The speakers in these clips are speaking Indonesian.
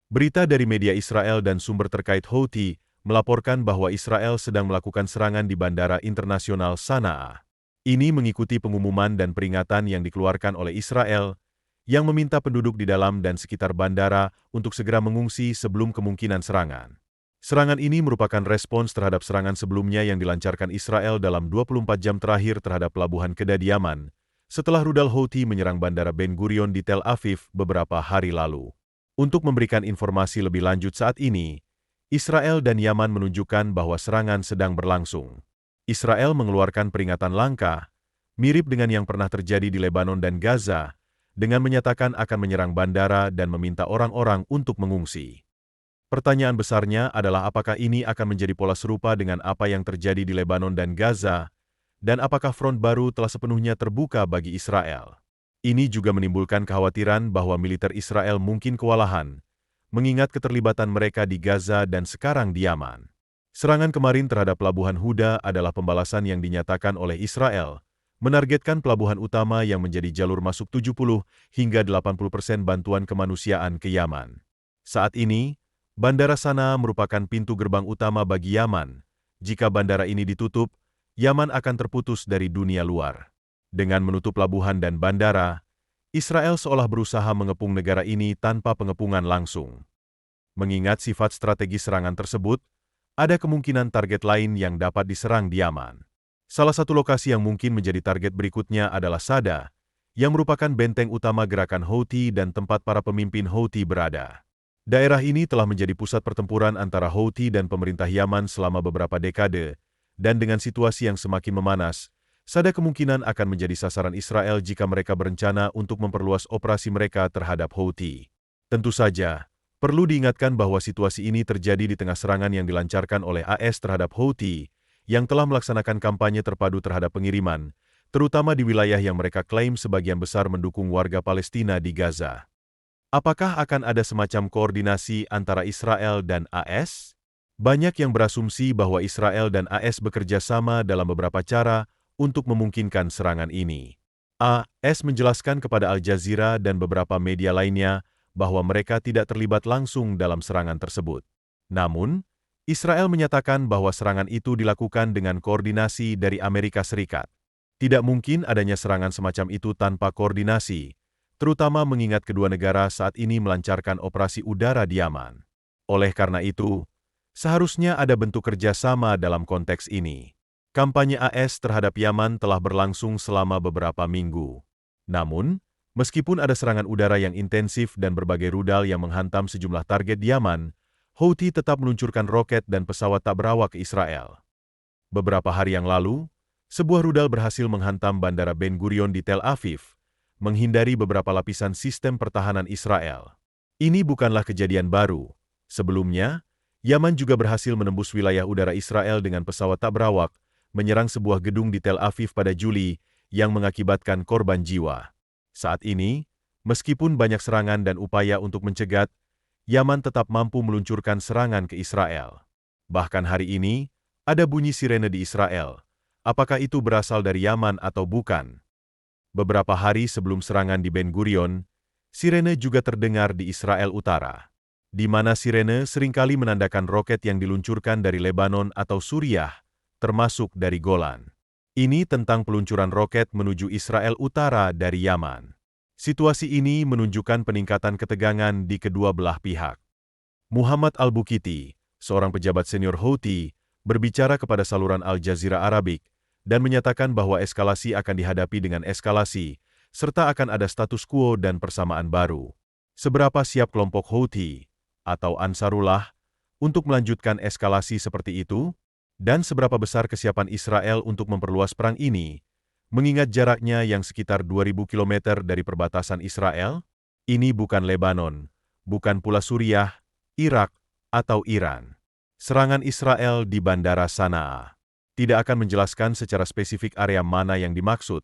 Berita dari media Israel dan sumber terkait Houthi melaporkan bahwa Israel sedang melakukan serangan di Bandara Internasional Sanaa. Ini mengikuti pengumuman dan peringatan yang dikeluarkan oleh Israel, yang meminta penduduk di dalam dan sekitar bandara untuk segera mengungsi sebelum kemungkinan serangan. Serangan ini merupakan respons terhadap serangan sebelumnya yang dilancarkan Israel dalam 24 jam terakhir terhadap pelabuhan Kedad Yaman, setelah rudal Houthi menyerang Bandara Ben Gurion di Tel Aviv beberapa hari lalu. Untuk memberikan informasi lebih lanjut saat ini, Israel dan Yaman menunjukkan bahwa serangan sedang berlangsung. Israel mengeluarkan peringatan langka, mirip dengan yang pernah terjadi di Lebanon dan Gaza, dengan menyatakan akan menyerang bandara dan meminta orang-orang untuk mengungsi. Pertanyaan besarnya adalah apakah ini akan menjadi pola serupa dengan apa yang terjadi di Lebanon dan Gaza, dan apakah front baru telah sepenuhnya terbuka bagi Israel. Ini juga menimbulkan kekhawatiran bahwa militer Israel mungkin kewalahan, mengingat keterlibatan mereka di Gaza dan sekarang di Yaman. Serangan kemarin terhadap Pelabuhan Huda adalah pembalasan yang dinyatakan oleh Israel, menargetkan pelabuhan utama yang menjadi jalur masuk 70 hingga 80% bantuan kemanusiaan ke Yaman. Saat ini, Bandara Sanaa merupakan pintu gerbang utama bagi Yaman. Jika bandara ini ditutup, Yaman akan terputus dari dunia luar. Dengan menutup pelabuhan dan bandara, Israel seolah berusaha mengepung negara ini tanpa pengepungan langsung. Mengingat sifat strategis serangan tersebut, ada kemungkinan target lain yang dapat diserang di Yaman. Salah satu lokasi yang mungkin menjadi target berikutnya adalah Sada, yang merupakan benteng utama gerakan Houthi dan tempat para pemimpin Houthi berada. Daerah ini telah menjadi pusat pertempuran antara Houthi dan pemerintah Yaman selama beberapa dekade, dan dengan situasi yang semakin memanas, Sada kemungkinan akan menjadi sasaran Israel jika mereka berencana untuk memperluas operasi mereka terhadap Houthi. Tentu saja, perlu diingatkan bahwa situasi ini terjadi di tengah serangan yang dilancarkan oleh AS terhadap Houthi, yang telah melaksanakan kampanye terpadu terhadap pengiriman, terutama di wilayah yang mereka klaim sebagian besar mendukung warga Palestina di Gaza. Apakah akan ada semacam koordinasi antara Israel dan AS? Banyak yang berasumsi bahwa Israel dan AS bekerja sama dalam beberapa cara untuk memungkinkan serangan ini. AS menjelaskan kepada Al Jazeera dan beberapa media lainnya bahwa mereka tidak terlibat langsung dalam serangan tersebut. Namun, Israel menyatakan bahwa serangan itu dilakukan dengan koordinasi dari Amerika Serikat. Tidak mungkin adanya serangan semacam itu tanpa koordinasi, terutama mengingat kedua negara saat ini melancarkan operasi udara di Yaman. Oleh karena itu, seharusnya ada bentuk kerjasama dalam konteks ini. Kampanye AS terhadap Yaman telah berlangsung selama beberapa minggu. Namun, meskipun ada serangan udara yang intensif dan berbagai rudal yang menghantam sejumlah target di Yaman, Houthi tetap meluncurkan roket dan pesawat tak berawak ke Israel. Beberapa hari yang lalu, sebuah rudal berhasil menghantam Bandara Ben Gurion di Tel Aviv, menghindari beberapa lapisan sistem pertahanan Israel. Ini bukanlah kejadian baru. Sebelumnya, Yaman juga berhasil menembus wilayah udara Israel dengan pesawat tak berawak, menyerang sebuah gedung di Tel Aviv pada Juli, yang mengakibatkan korban jiwa. Saat ini, meskipun banyak serangan dan upaya untuk mencegat, Yaman tetap mampu meluncurkan serangan ke Israel. Bahkan hari ini, ada bunyi sirene di Israel. Apakah itu berasal dari Yaman atau bukan? Beberapa hari sebelum serangan di Ben Gurion, sirene juga terdengar di Israel Utara, di mana sirene seringkali menandakan roket yang diluncurkan dari Lebanon atau Suriah, termasuk dari Golan. Ini tentang peluncuran roket menuju Israel Utara dari Yaman. Situasi ini menunjukkan peningkatan ketegangan di kedua belah pihak. Muhammad Al-Bukiti, seorang pejabat senior Houthi, berbicara kepada saluran Al Jazeera Arabik, dan menyatakan bahwa eskalasi akan dihadapi dengan eskalasi, serta akan ada status quo dan persamaan baru. Seberapa siap kelompok Houthi, atau Ansarullah, untuk melanjutkan eskalasi seperti itu? Dan seberapa besar kesiapan Israel untuk memperluas perang ini, mengingat jaraknya yang sekitar 2.000 km dari perbatasan Israel? Ini bukan Lebanon, bukan pula Suriah, Irak, atau Iran. Serangan Israel di Bandara Sanaa tidak akan menjelaskan secara spesifik area mana yang dimaksud,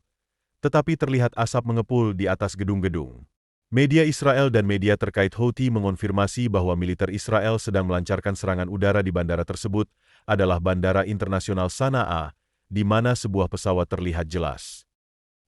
tetapi terlihat asap mengepul di atas gedung-gedung. Media Israel dan media terkait Houthi mengonfirmasi bahwa militer Israel sedang melancarkan serangan udara di bandara tersebut adalah Bandara Internasional Sanaa, di mana sebuah pesawat terlihat jelas.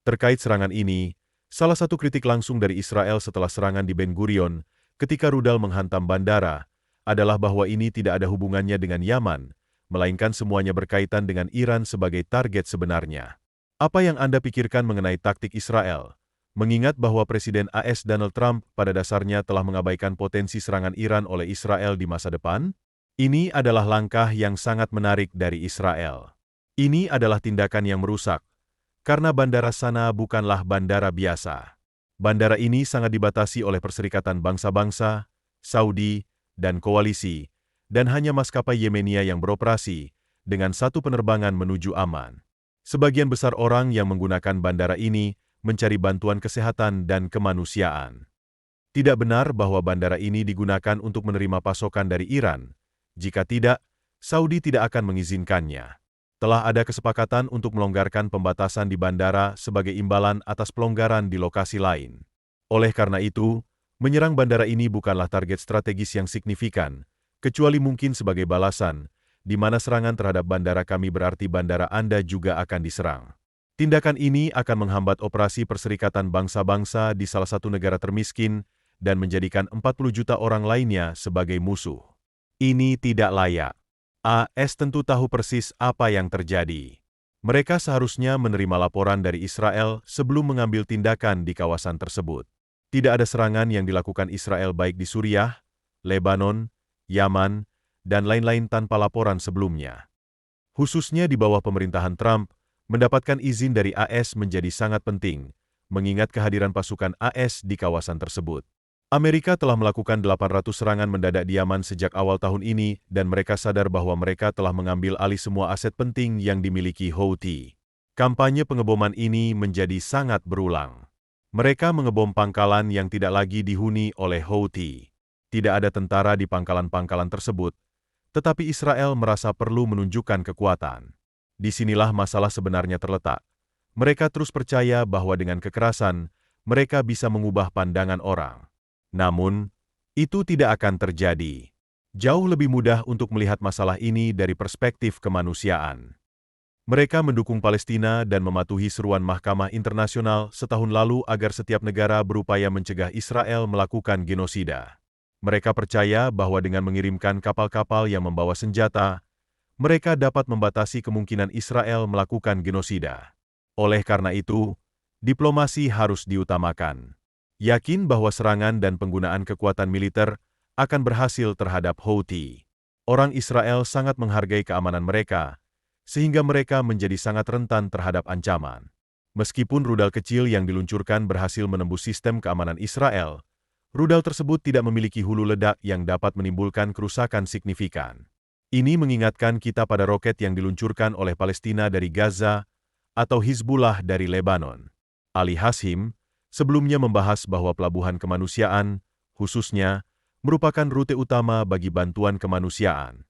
Terkait serangan ini, salah satu kritik langsung dari Israel setelah serangan di Ben Gurion ketika rudal menghantam bandara adalah bahwa ini tidak ada hubungannya dengan Yaman, melainkan semuanya berkaitan dengan Iran sebagai target sebenarnya. Apa yang Anda pikirkan mengenai taktik Israel? Mengingat bahwa Presiden AS Donald Trump pada dasarnya telah mengabaikan potensi serangan Iran oleh Israel di masa depan? Ini adalah langkah yang sangat menarik dari Israel. Ini adalah tindakan yang merusak, karena bandara sana bukanlah bandara biasa. Bandara ini sangat dibatasi oleh Perserikatan Bangsa-Bangsa, Saudi, dan koalisi, dan hanya maskapai Yemenia yang beroperasi dengan satu penerbangan menuju aman. Sebagian besar orang yang menggunakan bandara ini mencari bantuan kesehatan dan kemanusiaan. Tidak benar bahwa bandara ini digunakan untuk menerima pasokan dari Iran. Jika tidak, Saudi tidak akan mengizinkannya. Telah ada kesepakatan untuk melonggarkan pembatasan di bandara sebagai imbalan atas pelonggaran di lokasi lain. Oleh karena itu, menyerang bandara ini bukanlah target strategis yang signifikan, kecuali mungkin sebagai balasan, di mana serangan terhadap bandara kami berarti bandara Anda juga akan diserang. Tindakan ini akan menghambat operasi Perserikatan Bangsa-Bangsa di salah satu negara termiskin dan menjadikan 40 juta orang lainnya sebagai musuh. Ini tidak layak. AS tentu tahu persis apa yang terjadi. Mereka seharusnya menerima laporan dari Israel sebelum mengambil tindakan di kawasan tersebut. Tidak ada serangan yang dilakukan Israel baik di Suriah, Lebanon, Yaman, dan lain-lain tanpa laporan sebelumnya. Khususnya di bawah pemerintahan Trump, mendapatkan izin dari AS menjadi sangat penting, mengingat kehadiran pasukan AS di kawasan tersebut. Amerika telah melakukan 800 serangan mendadak di Yaman sejak awal tahun ini dan mereka sadar bahwa mereka telah mengambil alih semua aset penting yang dimiliki Houthi. Kampanye pengeboman ini menjadi sangat berulang. Mereka mengebom pangkalan yang tidak lagi dihuni oleh Houthi. Tidak ada tentara di pangkalan-pangkalan tersebut, tetapi Israel merasa perlu menunjukkan kekuatan. Disinilah masalah sebenarnya terletak. Mereka terus percaya bahwa dengan kekerasan, mereka bisa mengubah pandangan orang. Namun, itu tidak akan terjadi. Jauh lebih mudah untuk melihat masalah ini dari perspektif kemanusiaan. Mereka mendukung Palestina dan mematuhi seruan Mahkamah Internasional setahun lalu agar setiap negara berupaya mencegah Israel melakukan genosida. Mereka percaya bahwa dengan mengirimkan kapal-kapal yang membawa senjata, mereka dapat membatasi kemungkinan Israel melakukan genosida. Oleh karena itu, diplomasi harus diutamakan. Yakin bahwa serangan dan penggunaan kekuatan militer akan berhasil terhadap Houthi. Orang Israel sangat menghargai keamanan mereka, sehingga mereka menjadi sangat rentan terhadap ancaman. Meskipun rudal kecil yang diluncurkan berhasil menembus sistem keamanan Israel, rudal tersebut tidak memiliki hulu ledak yang dapat menimbulkan kerusakan signifikan. Ini mengingatkan kita pada roket yang diluncurkan oleh Palestina dari Gaza atau Hizbullah dari Lebanon. Ali Hashim sebelumnya membahas bahwa pelabuhan kemanusiaan, khususnya, merupakan rute utama bagi bantuan kemanusiaan.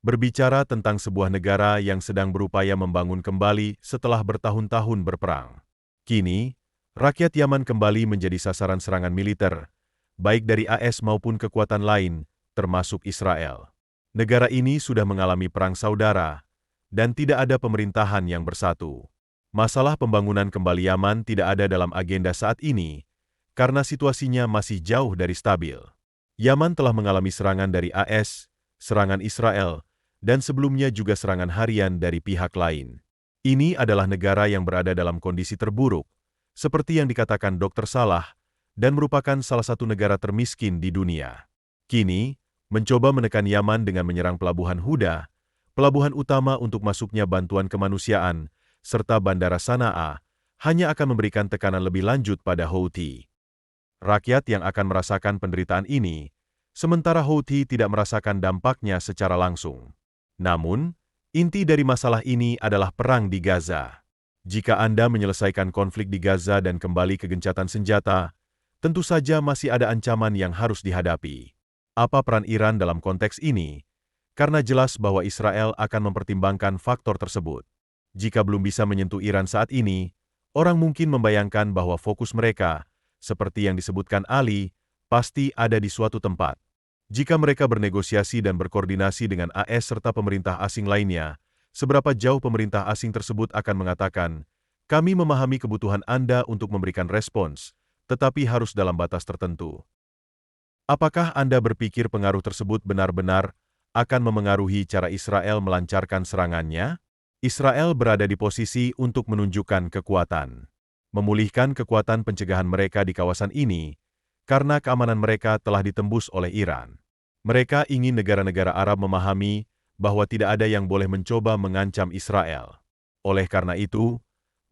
Berbicara tentang sebuah negara yang sedang berupaya membangun kembali setelah bertahun-tahun berperang. Kini, rakyat Yaman kembali menjadi sasaran serangan militer, baik dari AS maupun kekuatan lain, termasuk Israel. Negara ini sudah mengalami perang saudara, dan tidak ada pemerintahan yang bersatu. Masalah pembangunan kembali Yaman tidak ada dalam agenda saat ini, karena situasinya masih jauh dari stabil. Yaman telah mengalami serangan dari AS, serangan Israel, dan sebelumnya juga serangan harian dari pihak lain. Ini adalah negara yang berada dalam kondisi terburuk, seperti yang dikatakan Dr. Salah, dan merupakan salah satu negara termiskin di dunia. Kini, mencoba menekan Yaman dengan menyerang pelabuhan Huda, pelabuhan utama untuk masuknya bantuan kemanusiaan, serta bandara Sana'a, hanya akan memberikan tekanan lebih lanjut pada Houthi. Rakyat yang akan merasakan penderitaan ini, sementara Houthi tidak merasakan dampaknya secara langsung. Namun, inti dari masalah ini adalah perang di Gaza. Jika Anda menyelesaikan konflik di Gaza dan kembali ke gencatan senjata, tentu saja masih ada ancaman yang harus dihadapi. Apa peran Iran dalam konteks ini? Karena jelas bahwa Israel akan mempertimbangkan faktor tersebut. Jika belum bisa menyentuh Iran saat ini, orang mungkin membayangkan bahwa fokus mereka, seperti yang disebutkan Ali, pasti ada di suatu tempat. Jika mereka bernegosiasi dan berkoordinasi dengan AS serta pemerintah asing lainnya, seberapa jauh pemerintah asing tersebut akan mengatakan, kami memahami kebutuhan Anda untuk memberikan respons, tetapi harus dalam batas tertentu. Apakah Anda berpikir pengaruh tersebut benar-benar akan memengaruhi cara Israel melancarkan serangannya? Israel berada di posisi untuk menunjukkan kekuatan, memulihkan kekuatan pencegahan mereka di kawasan ini, karena keamanan mereka telah ditembus oleh Iran. Mereka ingin negara-negara Arab memahami bahwa tidak ada yang boleh mencoba mengancam Israel. Oleh karena itu,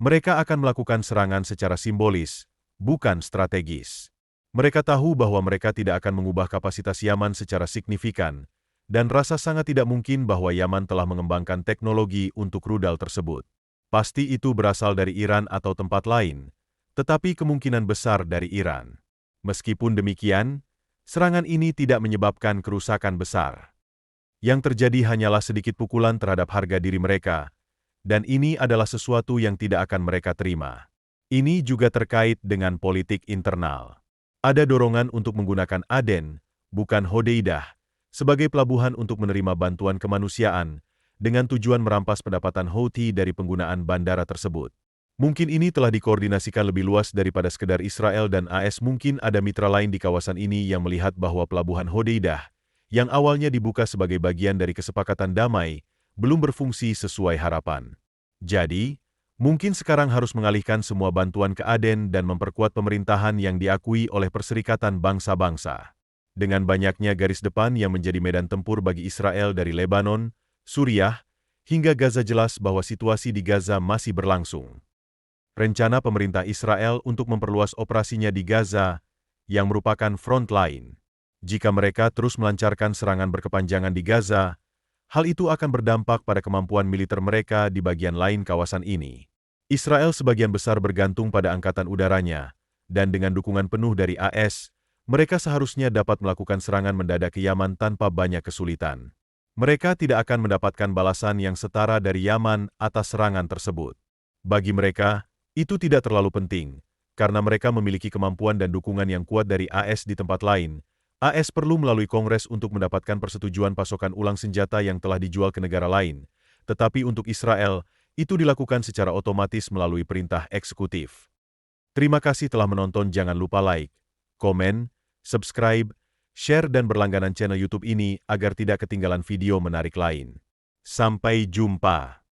mereka akan melakukan serangan secara simbolis, bukan strategis. Mereka tahu bahwa mereka tidak akan mengubah kapasitas Yaman secara signifikan, dan rasa sangat tidak mungkin bahwa Yaman telah mengembangkan teknologi untuk rudal tersebut. Pasti itu berasal dari Iran atau tempat lain, tetapi kemungkinan besar dari Iran. Meskipun demikian, serangan ini tidak menyebabkan kerusakan besar. Yang terjadi hanyalah sedikit pukulan terhadap harga diri mereka, dan ini adalah sesuatu yang tidak akan mereka terima. Ini juga terkait dengan politik internal. Ada dorongan untuk menggunakan Aden, bukan Hodeidah, sebagai pelabuhan untuk menerima bantuan kemanusiaan, dengan tujuan merampas pendapatan Houthi dari penggunaan bandara tersebut. Mungkin ini telah dikoordinasikan lebih luas daripada sekedar Israel dan AS. Mungkin ada mitra lain di kawasan ini yang melihat bahwa pelabuhan Hodeidah, yang awalnya dibuka sebagai bagian dari kesepakatan damai, belum berfungsi sesuai harapan. Jadi, mungkin sekarang harus mengalihkan semua bantuan ke Aden dan memperkuat pemerintahan yang diakui oleh Perserikatan Bangsa-Bangsa. Dengan banyaknya garis depan yang menjadi medan tempur bagi Israel dari Lebanon, Suriah, hingga Gaza, jelas bahwa situasi di Gaza masih berlangsung. Rencana pemerintah Israel untuk memperluas operasinya di Gaza, yang merupakan front line. Jika mereka terus melancarkan serangan berkepanjangan di Gaza, hal itu akan berdampak pada kemampuan militer mereka di bagian lain kawasan ini. Israel sebagian besar bergantung pada angkatan udaranya, dan dengan dukungan penuh dari AS, mereka seharusnya dapat melakukan serangan mendadak ke Yaman tanpa banyak kesulitan. Mereka tidak akan mendapatkan balasan yang setara dari Yaman atas serangan tersebut. Bagi mereka, itu tidak terlalu penting, karena mereka memiliki kemampuan dan dukungan yang kuat dari AS di tempat lain. AS perlu melalui Kongres untuk mendapatkan persetujuan pasokan ulang senjata yang telah dijual ke negara lain, tetapi untuk Israel, itu dilakukan secara otomatis melalui perintah eksekutif. Terima kasih telah menonton. Jangan lupa like, komen, subscribe, share dan berlangganan channel YouTube ini agar tidak ketinggalan video menarik lain. Sampai jumpa.